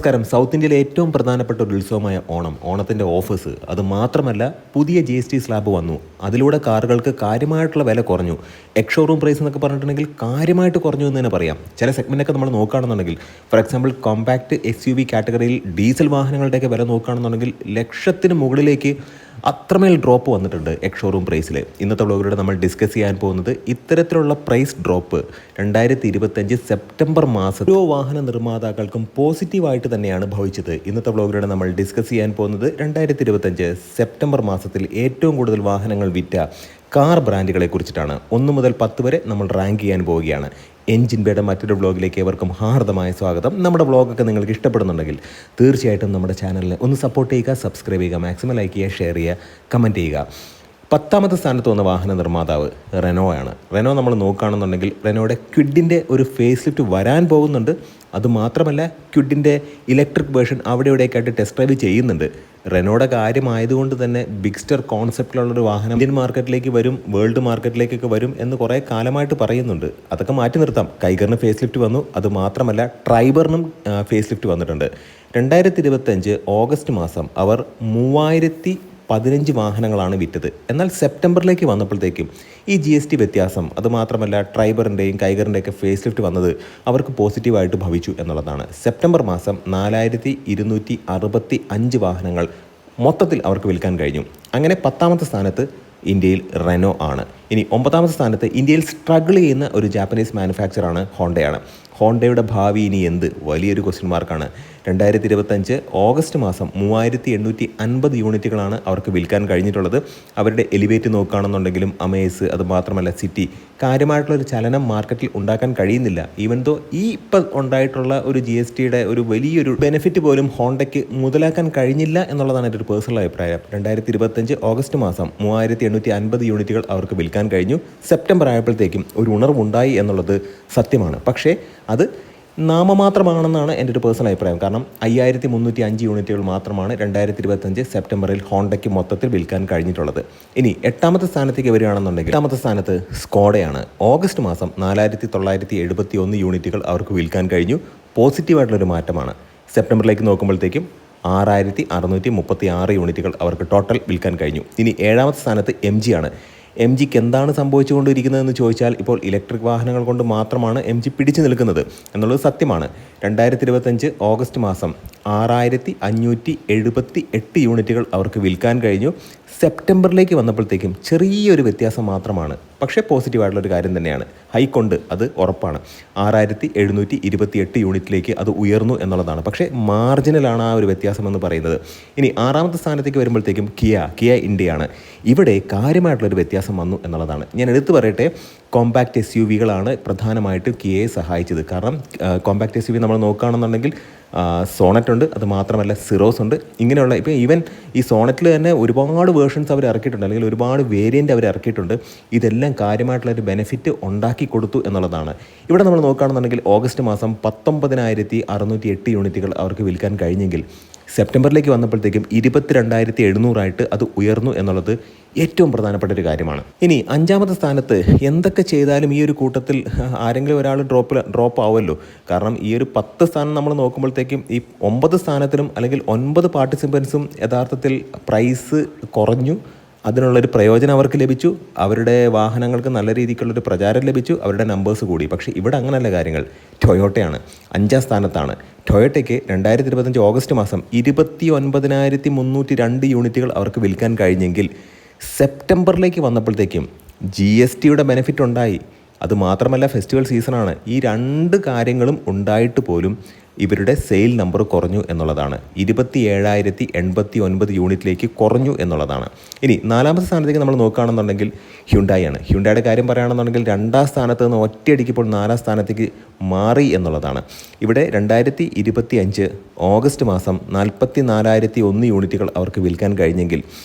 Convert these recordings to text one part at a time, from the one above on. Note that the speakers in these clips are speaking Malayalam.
നമസ്കാരം. സൗത്ത് ഇന്ത്യയിലെ ഏറ്റവും പ്രധാനപ്പെട്ട ഒരു ഉത്സവമായ ഓണത്തിൻ്റെ ഓഫേഴ്സ് അത് മാത്രമല്ല പുതിയ GST സ്ലാബ് വന്നു. അതിലൂടെ കാറുകൾക്ക് കാര്യമായിട്ടുള്ള വില കുറഞ്ഞു. എക്സ്-ഷോറൂം പ്രൈസ് എന്നൊക്കെ പറഞ്ഞിട്ടുണ്ടെങ്കിൽ കാര്യമായിട്ട് കുറഞ്ഞു എന്ന് തന്നെ പറയാം. ചില സെഗ്മെൻറ്റൊക്കെ നമ്മൾ നോക്കുകയാണെന്നുണ്ടെങ്കിൽ ഫോർ എക്സാമ്പിൾ കോമ്പാക്ട് SUV കാറ്റഗറിയിൽ ഡീസൽ വാഹനങ്ങളുടെയൊക്കെ വില നോക്കുകയാണെന്നുണ്ടെങ്കിൽ ലക്ഷത്തിന് മുകളിലേക്ക് അത്രമേൽ ഡ്രോപ്പ് വന്നിട്ടുണ്ട് എക്സ്-ഷോറൂം പ്രൈസിൽ. ഇന്നത്തെ വ്ലോഗിലൂടെ നമ്മൾ ഡിസ്കസ് ചെയ്യാൻ പോകുന്നത് ഇത്തരത്തിലുള്ള പ്രൈസ് ഡ്രോപ്പ് 2025 സെപ്റ്റംബർ മാസം ഓരോ വാഹന നിർമ്മാതാക്കൾക്കും പോസിറ്റീവായിട്ട് തന്നെയാണ് ഭവിച്ചത്. ഇന്നത്തെ വ്ലോഗിലൂടെ നമ്മൾ ഡിസ്കസ് ചെയ്യാൻ പോകുന്നത് 2025 സെപ്റ്റംബർ മാസത്തിൽ ഏറ്റവും കൂടുതൽ വാഹനങ്ങൾ വിറ്റ കാർ ബ്രാൻഡുകളെ കുറിച്ചിട്ടാണ്. 1 മുതൽ 10 വരെ നമ്മൾ റാങ്ക് ചെയ്യാൻ പോവുകയാണ്. എൻജിൻ ബേയുടെ മറ്റൊരു വ്ലോഗിലേക്ക് ഏവർക്കും ഹാർദമായ സ്വാഗതം. നമ്മുടെ വ്ലോഗൊക്കെ നിങ്ങൾക്ക് ഇഷ്ടപ്പെടുന്നുണ്ടെങ്കിൽ തീർച്ചയായിട്ടും നമ്മുടെ ചാനലിനെ ഒന്ന് സപ്പോർട്ട് ചെയ്യുക, സബ്സ്ക്രൈബ് ചെയ്യുക, മാക്സിമം ലൈക്ക് ചെയ്യുക, ഷെയർ ചെയ്യുക, കമൻറ്റ് ചെയ്യുക. 10ാമത്തെ സ്ഥാനത്ത് വന്ന വാഹന നിർമ്മാതാവ് റെനോ ആണ്. റെനോ നമ്മൾ നോക്കുകയാണെന്നുണ്ടെങ്കിൽ റെനോയുടെ ക്വിഡിൻ്റെ ഒരു ഫേസ് ലിഫ്റ്റ് വരാൻ പോകുന്നുണ്ട്. അതുമാത്രമല്ല ക്വിഡിൻ്റെ ഇലക്ട്രിക് വേർഷൻ അവിടെ ഇവിടെയൊക്കെയായിട്ട് ടെസ്റ്റ് ഡ്രൈവ് ചെയ്യുന്നുണ്ട്. റെനോയുടെ കാര്യമായതുകൊണ്ട് തന്നെ ബിഗ്സ്റ്റർ കോൺസെപ്റ്റിലുള്ളൊരു വാഹനം ഇന്ത്യൻ മാർക്കറ്റിലേക്ക് വരും, വേൾഡ് മാർക്കറ്റിലേക്കൊക്കെ വരും എന്ന് കുറേ കാലമായിട്ട് പറയുന്നുണ്ട്. അതൊക്കെ മാറ്റി നിർത്താം. കൈഗറിന് ഫേസ് ലിഫ്റ്റ് വന്നു. അതുമാത്രമല്ല ട്രൈബറിനും ഫേസ് ലിഫ്റ്റ് വന്നിട്ടുണ്ട്. 2025 ഓഗസ്റ്റ് മാസം അവർ 3015 വാഹനങ്ങളാണ് വിറ്റത്. എന്നാൽ സെപ്റ്റംബറിലേക്ക് വന്നപ്പോഴത്തേക്കും ഈ GST വ്യത്യാസം, അതുമാത്രമല്ല ട്രൈബറിൻ്റെയും കൈഗറിൻ്റെയൊക്കെ ഫേസ് ലിഫ്റ്റ് വന്നത് അവർക്ക് പോസിറ്റീവായിട്ട് ഭവിച്ചു എന്നുള്ളതാണ്. സെപ്റ്റംബർ മാസം 4265 വാഹനങ്ങൾ മൊത്തത്തിൽ അവർക്ക് വിൽക്കാൻ കഴിഞ്ഞു. അങ്ങനെ 10ാമത്തെ സ്ഥാനത്ത് ഇന്ത്യയിൽ റെനോ ആണ്. ഇനി 9ാമത്തെ സ്ഥാനത്ത് ഇന്ത്യയിൽ സ്ട്രഗിൾ ചെയ്യുന്ന ഒരു ജാപ്പനീസ് മാനുഫാക്ചറാണ് ഹോണ്ടയാണ്. ഹോണ്ടയുടെ ഭാവി ഇനി എന്ത്? വലിയൊരു ക്വസ്റ്റ്യൻ മാർക്കാണ്. 2025 ഓഗസ്റ്റ് മാസം 3850 യൂണിറ്റുകളാണ് അവർക്ക് വിൽക്കാൻ കഴിഞ്ഞിട്ടുള്ളത്. അവരുടെ എലിവേറ്റ് നോക്കുകയാണെന്നുണ്ടെങ്കിലും അമേസ്, അതുമാത്രമല്ല സിറ്റി, കാര്യമായിട്ടുള്ളൊരു ചലനം മാർക്കറ്റിൽ ഉണ്ടാക്കാൻ കഴിയുന്നില്ല. ഈവൻ ദോ ഈ ഇപ്പം ഉണ്ടായിട്ടുള്ള ഒരു GSTയുടെ ഒരു വലിയൊരു ബെനിഫിറ്റ് പോലും ഹോണ്ടയ്ക്ക് മുതലാക്കാൻ കഴിഞ്ഞില്ല എന്നുള്ളതാണ് എൻ്റെ ഒരു പേഴ്സണൽ അഭിപ്രായം. 2025 ഓഗസ്റ്റ് മാസം 3850 യൂണിറ്റുകൾ അവർക്ക് വിൽക്കാൻ കഴിഞ്ഞു. സെപ്റ്റംബർ ആയപ്പോഴത്തേക്കും ഒരു ഉണർവുണ്ടായി എന്നുള്ളത് സത്യമാണ്. പക്ഷേ അത് നാമമാത്രമാണെന്നാണ് എൻ്റെ ഒരു പേഴ്സണൽ അഭിപ്രായം. കാരണം 5305 യൂണിറ്റുകൾ മാത്രമാണ് 2025 സെപ്റ്റംബറിൽ ഹോണ്ടയ്ക്ക് മൊത്തത്തിൽ വിൽക്കാൻ കഴിഞ്ഞിട്ടുള്ളത്. ഇനി 8ാമത്തെ സ്ഥാനത്തേക്ക് വരികയാണെന്നുണ്ടെങ്കിൽ 8ാമത്തെ സ്ഥാനത്ത് സ്കോഡയാണ്. ഓഗസ്റ്റ് മാസം 4971 യൂണിറ്റുകൾ അവർക്ക് വിൽക്കാൻ കഴിഞ്ഞു. പോസിറ്റീവായിട്ടുള്ളൊരു മാറ്റമാണ്. സെപ്റ്റംബറിലേക്ക് നോക്കുമ്പോഴത്തേക്കും 6636 യൂണിറ്റുകൾ അവർക്ക് ടോട്ടൽ വിൽക്കാൻ കഴിഞ്ഞു. ഇനി 7ാമത്തെ സ്ഥാനത്ത് MG ആണ്. MGക്ക് എന്താണ് സംഭവിച്ചുകൊണ്ടിരിക്കുന്നതെന്ന് ചോദിച്ചാൽ ഇപ്പോൾ ഇലക്ട്രിക് വാഹനങ്ങൾ കൊണ്ട് മാത്രമാണ് MG പിടിച്ചു നിൽക്കുന്നത് എന്നുള്ളത് സത്യമാണ്. 2025 ഓഗസ്റ്റ് മാസം 6578 യൂണിറ്റുകൾ അവർക്ക് വിൽക്കാൻ കഴിഞ്ഞു. സെപ്റ്റംബറിലേക്ക് വന്നപ്പോഴത്തേക്കും ചെറിയൊരു വ്യത്യാസം മാത്രമാണ്. പക്ഷേ പോസിറ്റീവായിട്ടുള്ളൊരു കാര്യം തന്നെയാണ്. ഹൈക്കൊണ്ട് അത് ഉറപ്പാണ്. 6728 യൂണിറ്റിലേക്ക് അത് ഉയർന്നു എന്നുള്ളതാണ്. പക്ഷേ മാർജിനലാണ് ആ ഒരു വ്യത്യാസം എന്ന് പറയുന്നത്. ഇനി 6ാമത്തെ സ്ഥാനത്തേക്ക് വരുമ്പോഴത്തേക്കും കിയ ഇന്ത്യയാണ്. ഇവിടെ കാര്യമായിട്ടുള്ളൊരു വ്യത്യാസം വന്നു എന്നുള്ളതാണ്. ഞാൻ എടുത്തു പറയട്ടെ, കോമ്പാക്ട് SUVകളാണ് പ്രധാനമായിട്ട് കിയയെ സഹായിച്ചത്. കാരണം കോമ്പാക്ട് SUV നമ്മൾ നോക്കുകയാണെന്നുണ്ടെങ്കിൽ സോണറ്റ് ഉണ്ട്, അത് മാത്രമല്ല സിറോസ് ഉണ്ട്. ഇങ്ങനെയുള്ള ഇപ്പോൾ ഈവൻ ഈ സോണറ്റിൽ തന്നെ ഒരുപാട് വേർഷൻസ് അവർ ഇറക്കിയിട്ടുണ്ട്, അല്ലെങ്കിൽ ഒരുപാട് വേരിയൻ്റ് അവർ ഇറക്കിയിട്ടുണ്ട്. ഇതെല്ലാം കാര്യമായിട്ടുള്ളൊരു ബെനിഫിറ്റ് ഉണ്ടാക്കി കൊടുത്തു എന്നുള്ളതാണ്. ഇവിടെ നമ്മൾ നോക്കുകയാണെന്നുണ്ടെങ്കിൽ ഓഗസ്റ്റ് മാസം 19608 യൂണിറ്റുകൾ അവർക്ക് വിൽക്കാൻ കഴിഞ്ഞെങ്കിൽ സെപ്റ്റംബറിലേക്ക് വന്നപ്പോഴത്തേക്കും 22700 അത് ഉയർന്നു എന്നുള്ളത് ഏറ്റവും പ്രധാനപ്പെട്ട ഒരു കാര്യമാണ്. ഇനി 5ാമത്തെ സ്ഥാനത്ത് എന്തൊക്കെ ചെയ്താലും ഈ ഒരു കൂട്ടത്തിൽ ആരെങ്കിലും ഒരാൾ ഡ്രോപ്പ് ആവുമല്ലോ. കാരണം ഈ ഒരു 10 സ്ഥാനം നമ്മൾ നോക്കുമ്പോഴത്തേക്കും ഈ 9 സ്ഥാനത്തിലും അല്ലെങ്കിൽ 9 പാർട്ടിസിപ്പൻസും യഥാർത്ഥത്തിൽ പ്രൈസ് കുറഞ്ഞു. അതിനുള്ളൊരു പ്രയോജനം അവർക്ക് ലഭിച്ചു. അവരുടെ വാഹനങ്ങൾക്ക് നല്ല രീതിക്കുള്ളൊരു പ്രചാരം ലഭിച്ചു. അവരുടെ നമ്പേഴ്സ് കൂടി. പക്ഷേ ഇവിടെ അങ്ങനെയല്ല കാര്യങ്ങൾ. ടൊയോട്ടയാണ് 5ാം സ്ഥാനത്താണ്. ടൊയോട്ടയ്ക്ക് 2025 ഓഗസ്റ്റ് മാസം 29302 യൂണിറ്റുകൾ അവർക്ക് വിൽക്കാൻ കഴിഞ്ഞെങ്കിൽ സെപ്റ്റംബറിലേക്ക് വന്നപ്പോഴത്തേക്കും GSTയുടെ ബെനിഫിറ്റ് ഉണ്ടായി. അതുമാത്രമല്ല ഫെസ്റ്റിവൽ സീസണാണ്. ഈ 2 കാര്യങ്ങളും ഉണ്ടായിട്ട് പോലും ഇവരുടെ സെയിൽ നമ്പർ കുറഞ്ഞു എന്നുള്ളതാണ്. 27089 യൂണിറ്റിലേക്ക് കുറഞ്ഞു എന്നുള്ളതാണ്. ഇനി 4ാമത്തെ സ്ഥാനത്തേക്ക് നമ്മൾ നോക്കുകയാണെന്നുണ്ടെങ്കിൽ ഹ്യുണ്ടായി ആണ്. ഹ്യുണ്ടായുടെ കാര്യം പറയുകയാണെന്നുണ്ടെങ്കിൽ 2ാം സ്ഥാനത്ത് നിന്ന് ഒറ്റയടിക്ക് ഇപ്പോൾ 4ാം സ്ഥാനത്തേക്ക് മാറി എന്നുള്ളതാണ്. ഇവിടെ 2025 ഓഗസ്റ്റ് മാസം 44001 യൂണിറ്റുകൾ അവർക്ക് വിൽക്കാൻ കഴിഞ്ഞെങ്കിൽ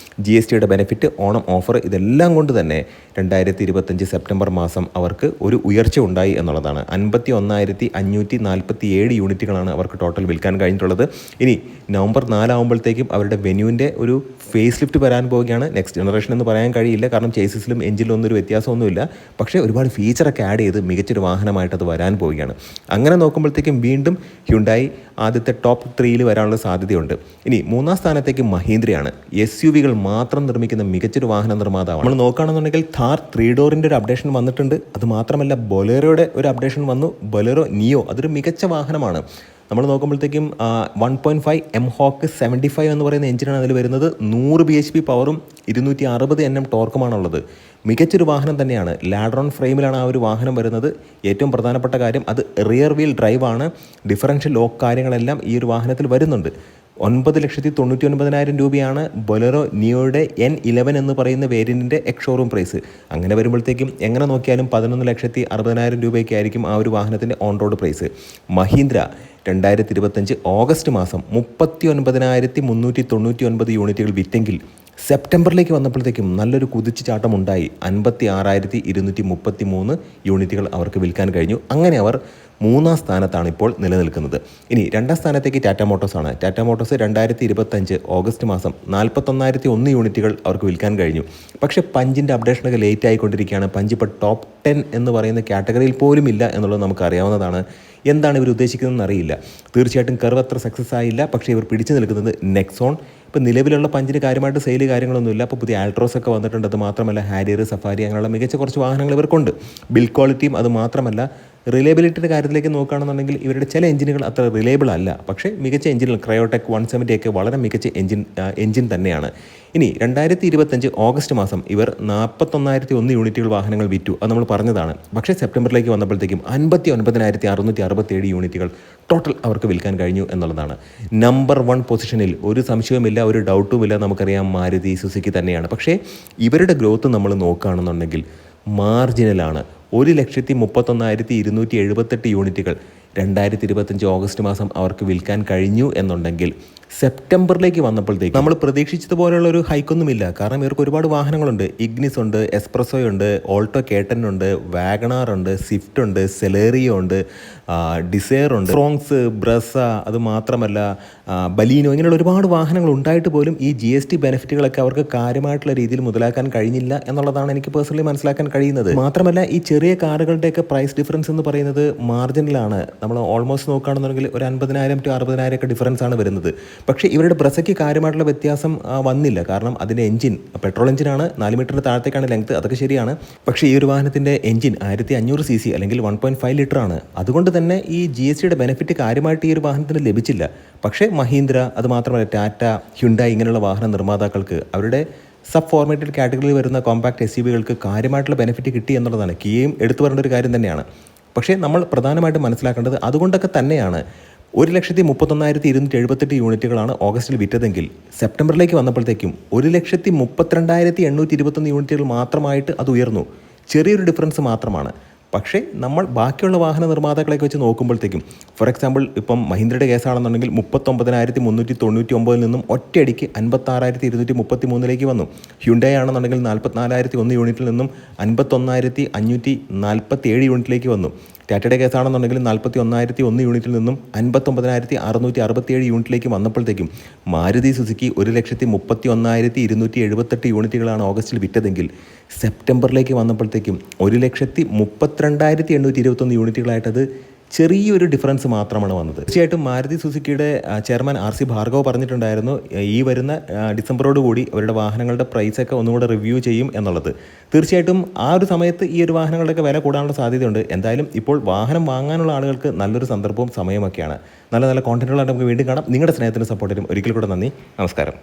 GSTയുടെ ബെനിഫിറ്റ്, ഓണം ഓഫർ, ഇതെല്ലാം കൊണ്ട് തന്നെ 2025 സെപ്റ്റംബർ മാസം അവർക്ക് ഒരു ഉയർച്ച ഉണ്ടായി എന്നുള്ളതാണ്. 51547 യൂണിറ്റുകളാണ് അവർക്ക് ടോട്ടൽ വിൽക്കാൻ കഴിഞ്ഞിട്ടുള്ളത്. ഇനി നവംബർ 4 ആകുമ്പോഴത്തേക്കും അവരുടെ വെന്യൂവിൻ്റെ ഒരു ഫേസ് ലിഫ്റ്റ് വരാൻ പോവുകയാണ്. നെക്സ്റ്റ് ജനറേഷൻ എന്ന് പറയാൻ കഴിയില്ല, കാരണം ചേസിസിലും എഞ്ചിനിലും ഒന്നും ഒരു വ്യത്യാസമൊന്നുമില്ല. പക്ഷേ ഒരുപാട് ഫീച്ചറൊക്കെ ആഡ് ചെയ്ത് മികച്ചൊരു വാഹനമായിട്ട് അത് വരാൻ പോവുകയാണ്. വരികയാണ്. അങ്ങനെ നോക്കുമ്പോഴത്തേക്കും വീണ്ടും ഹ്യുണ്ടായി ആദ്യത്തെ ടോപ്പ് 3 വരാനുള്ള സാധ്യതയുണ്ട്. ഇനി 3-ാം സ്ഥാനത്തേക്ക് മഹീന്ദ്രയാണ്. SUV-കൾ മാത്രം നിർമ്മിക്കുന്ന മികച്ചൊരു വാഹന നിർമ്മാതാവാണ്. നമ്മൾ നോക്കുകയാണെന്നുണ്ടെങ്കിൽ ഥാർ 3 ഡോറിൻ്റെ ഒരു അപ്ഡേഷൻ വന്നിട്ടുണ്ട്. അത് മാത്രമല്ല ബൊലേറോയുടെ ഒരു അപ്ഡേഷൻ വന്നു. ബൊലേറോ നിയോ അതൊരു മികച്ച വാഹനമാണ്. നമ്മൾ നോക്കുമ്പോഴത്തേക്കും 1.5 എംഹോക്ക് 75 എന്ന് പറയുന്ന എഞ്ചിനാണ് അതിൽ വരുന്നത്. 100 bhp പവറും 260 Nm ടോർക്കുമാണുള്ളത്. മികച്ചൊരു വാഹനം തന്നെയാണ്. ലാഡ്രോൺ ഫ്രെയിമിലാണ് ആ ഒരു വാഹനം വരുന്നത്. ഏറ്റവും പ്രധാനപ്പെട്ട കാര്യം അത് റിയർ വീൽ ഡ്രൈവാണ്. ഡിഫറൻഷ്യൽ ലോക്ക് കാര്യങ്ങളെല്ലാം ഈ ഒരു വാഹനത്തിൽ വരുന്നുണ്ട്. 9,99,000 രൂപയാണ് ബൊലേറോ നിയോയുടെ N11 എന്ന് പറയുന്ന വേരിയൻറ്റിൻ്റെ എക്സ്-ഷോറൂം പ്രൈസ്. അങ്ങനെ വരുമ്പോഴത്തേക്കും എങ്ങനെ നോക്കിയാലും 11,60,000 രൂപയൊക്കെ ആയിരിക്കും ആ ഒരു വാഹനത്തിൻ്റെ on road price. Mahindra 2025 August മാസം 39,399 യൂണിറ്റുകൾ വിറ്റെങ്കിൽ സെപ്റ്റംബറിലേക്ക് വന്നപ്പോഴത്തേക്കും നല്ലൊരു കുതിച്ചുചാട്ടമുണ്ടായി. 56,233 യൂണിറ്റുകൾ അവർക്ക് വിൽക്കാൻ കഴിഞ്ഞു. അങ്ങനെ അവർ 3-ാം സ്ഥാനത്താണ് ഇപ്പോൾ നിലനിൽക്കുന്നത്. ഇനി 2-ാം സ്ഥാനത്തേക്ക് ടാറ്റ മോട്ടോഴ്സാണ്. ടാറ്റ മോട്ടോഴ്സ് 2025 ഓഗസ്റ്റ് മാസം 41,001 യൂണിറ്റുകൾ അവർക്ക് വിൽക്കാൻ കഴിഞ്ഞു. പക്ഷേ പഞ്ചിൻ്റെ അപ്ഡേഷനൊക്കെ ലേറ്റ് ആയിക്കൊണ്ടിരിക്കുകയാണ്. പഞ്ച് ഇപ്പോൾ ടോപ്പ് 10 എന്ന് പറയുന്ന കാറ്റഗറിയിൽ പോലും ഇല്ല എന്നുള്ളത് നമുക്കറിയാവുന്നതാണ്. എന്താണ് ഇവർ ഉദ്ദേശിക്കുന്നതെന്ന് അറിയില്ല. തീർച്ചയായിട്ടും കർവ് അത്ര സക്സസ് ആയില്ല. പക്ഷേ ഇവർ പിടിച്ചു നിൽക്കുന്നത് നെക്സോൺ. ഇപ്പോൾ നിലവിലുള്ള പഞ്ചിന് കാര്യമായിട്ട് സെയിൽ കാര്യങ്ങളൊന്നുമില്ല. അപ്പോൾ പുതിയ ആൾട്രോസ് ഒക്കെ വന്നിട്ടുണ്ട്. അത് മാത്രമല്ല ഹാരിയർ, സഫാരി അങ്ങനെയുള്ള മികച്ച കുറച്ച് വാഹനങ്ങൾ ഇവർക്കുണ്ട്. ബിൽഡ് ക്വാളിറ്റിയും അത് മാത്രമല്ല റിലയബിലിറ്റിയുടെ കാര്യത്തിലേക്ക് നോക്കുകയാണെന്നുണ്ടെങ്കിൽ ഇവരുടെ ചില എഞ്ചിനുകൾ അത്ര റിലയബിൾ അല്ല. പക്ഷേ മികച്ച എഞ്ചിനുകൾ ക്രയോടെക് 170 ഒക്കെ വളരെ മികച്ച എഞ്ചിൻ തന്നെയാണ്. ഇനി 2025 ഓഗസ്റ്റ് മാസം ഇവർ 41,001 യൂണിറ്റുകൾ വാഹനങ്ങൾ വിറ്റു. അത് നമ്മൾ പറഞ്ഞതാണ്. പക്ഷേ സെപ്റ്റംബറിലേക്ക് വന്നപ്പോഴത്തേക്കും 59,667 യൂണിറ്റുകൾ ടോട്ടൽ അവർക്ക് വിൽക്കാൻ കഴിഞ്ഞു എന്നുള്ളതാണ്. നമ്പർ 1 പൊസിഷനിൽ ഒരു സംശയവുമില്ല, ഒരു ഡൗട്ടുമില്ല. നമുക്കറിയാം മാരുതി സുസുക്കി തന്നെയാണ്. പക്ഷേ ഇവരുടെ ഗ്രോത്ത് നമ്മൾ നോക്കുകയാണെന്നുണ്ടെങ്കിൽ മാർജിനലാണ്. 1,31,278 യൂണിറ്റുകൾ 2025 ഓഗസ്റ്റ് മാസം അവർക്ക് വിൽക്കാൻ കഴിഞ്ഞു എന്നുണ്ടെങ്കിൽ സെപ്റ്റംബറിലേക്ക് വന്നപ്പോഴത്തേക്ക് നമ്മൾ പ്രതീക്ഷിച്ചതുപോലെയുള്ള ഒരു ഹൈക്കൊന്നുമില്ല. കാരണം ഇവർക്ക് ഒരുപാട് വാഹനങ്ങളുണ്ട്. ഇഗ്നിസ് ഉണ്ട്, എസ്പ്രസോ ഉണ്ട്, ഓൾട്ടോ കേട്ടൻ ഉണ്ട്, വാഗണാർ ഉണ്ട്, സ്വിഫ്റ്റ് ഉണ്ട്, സെലേറിയോ ഉണ്ട്, ഡിസയർ ഉണ്ട്, ഫ്രോങ്സ്, ബ്രസ, അത് മാത്രമല്ല ബലീനോ, ഇങ്ങനെയുള്ള ഒരുപാട് വാഹനങ്ങൾ ഉണ്ടായിട്ട് പോലും ഈ GST ബെനിഫിറ്റുകളൊക്കെ അവർക്ക് കാര്യമായിട്ടുള്ള രീതിയിൽ മുതലാക്കാൻ കഴിഞ്ഞില്ല എന്നുള്ളതാണ് എനിക്ക് പേഴ്സണലി മനസ്സിലാക്കാൻ കഴിയുന്നത്. മാത്രമല്ല ഈ ചെറിയ കാറുകളുടെയൊക്കെ പ്രൈസ് ഡിഫറൻസ് എന്ന് പറയുന്നത് മാർജിനിലാണ്. നമ്മൾ ഓൾമോസ്റ്റ് നോക്കുകയാണെന്നുണ്ടെങ്കിൽ ഒരു 50,000 to 60,000 ഒക്കെ ഡിഫറൻസ് ആണ് വരുന്നത്. പക്ഷേ ഇവരുടെ ബ്രസയ്ക്ക് കാര്യമായിട്ടുള്ള വ്യത്യാസം വന്നില്ല. കാരണം അതിൻ്റെ എഞ്ചിൻ പെട്രോൾ എഞ്ചിനാണ്, 4 മീറ്ററിന് താഴത്തേക്കാണ് ലെങ്ത്, അതൊക്കെ ശരിയാണ്. പക്ഷേ ഈ ഒരു വാഹനത്തിൻ്റെ എഞ്ചിൻ 1500 cc അല്ലെങ്കിൽ 1.5 ലിറ്റർ ആണ്. അതുകൊണ്ട് തന്നെ ഈ GSTയുടെ ബെനിഫിറ്റ് കാര്യമായിട്ട് ഈ ഒരു വാഹനത്തിന് ലഭിച്ചില്ല. പക്ഷേ മഹീന്ദ്ര, അത് മാത്രമല്ല ടാറ്റ, ഹ്യുണ്ടായി ഇങ്ങനെയുള്ള വാഹന നിർമ്മാതാക്കൾക്ക് അവരുടെ സബ് ഫോർമേറ്റഡ് കാറ്റഗറിയിൽ വരുന്ന കോമ്പാക്ട് SUV-കൾക്ക് കാര്യമായിട്ടുള്ള ബെനിഫിറ്റ് കിട്ടി എന്നുള്ളതാണ്. കിയയും എടുത്തു പറയേണ്ട ഒരു കാര്യം തന്നെയാണ്. പക്ഷേ നമ്മൾ പ്രധാനമായിട്ടും മനസ്സിലാക്കേണ്ടത് അതുകൊണ്ടൊക്കെ തന്നെയാണ് 1,31,278 യൂണിറ്റുകളാണ് ഓഗസ്റ്റിൽ വിറ്റതെങ്കിൽ സെപ്റ്റംബറിലേക്ക് വന്നപ്പോഴത്തേക്കും 1,32,821 യൂണിറ്റുകൾ മാത്രമായിട്ട് അത് ഉയർന്നു. ചെറിയൊരു ഡിഫറൻസ് മാത്രമാണ്. പക്ഷേ നമ്മൾ ബാക്കിയുള്ള വാഹന നിർമ്മാതാക്കളെയൊക്കെ വെച്ച് നോക്കുമ്പോഴത്തേക്കും, ഫോർ എക്സാമ്പിൾ ഇപ്പം മഹീന്ദ്രയുടെ കേസാണെന്നുണ്ടെങ്കിൽ 39,399 നിന്നും ഒറ്റയടിക്ക് 56,233 വന്നു. ഹ്യുണ്ടായി ആണെന്നുണ്ടെങ്കിൽ 44,001 യൂണിറ്റിൽ നിന്നും 51,547 യൂണിറ്റിലേക്ക് വന്നു. ടാറ്റയുടെ കേസാണെന്നുണ്ടെങ്കിൽ 41,001 യൂണിറ്റിൽ നിന്നും 59,667 യൂണിറ്റിലേക്ക് വന്നപ്പോഴത്തേക്കും മാരുതി സുസുക്കി 1,31,278 യൂണിറ്റുകളാണ് ഓഗസ്റ്റിൽ വിറ്റതെങ്കിൽ സെപ്റ്റംബറിലേക്ക് വന്നപ്പോഴത്തേക്കും 1,32,821 യൂണിറ്റുകളായിട്ടത് ചെറിയൊരു ഡിഫറൻസ് മാത്രമാണ് വന്നത്. തീർച്ചയായിട്ടും മാരുതി സുസുക്കിയുടെ ചെയർമാൻ RC ഭാർഗവ് പറഞ്ഞിട്ടുണ്ടായിരുന്നു ഈ വരുന്ന ഡിസംബറോടുകൂടി അവരുടെ വാഹനങ്ങളുടെ പ്രൈസൊക്കെ ഒന്നുകൂടെ റിവ്യൂ ചെയ്യും എന്നുള്ളത്. തീർച്ചയായിട്ടും ആ ഒരു സമയത്ത് ഈ ഒരു വാഹനങ്ങളുടെയൊക്കെ വില കൂടാനുള്ള സാധ്യതയുണ്ട്. എന്തായാലും ഇപ്പോൾ വാഹനം വാങ്ങാനുള്ള ആളുകൾക്ക് നല്ലൊരു സന്ദർഭവും സമയമൊക്കെയാണ്. നല്ല നല്ല കോണ്ടന്റുകളായിട്ട് നമുക്ക് വീണ്ടും കാണാം. നിങ്ങളുടെ സ്നേഹത്തിനും സപ്പോർട്ടിനും ഒരിക്കൽ കൂടെ നന്ദി. നമസ്കാരം.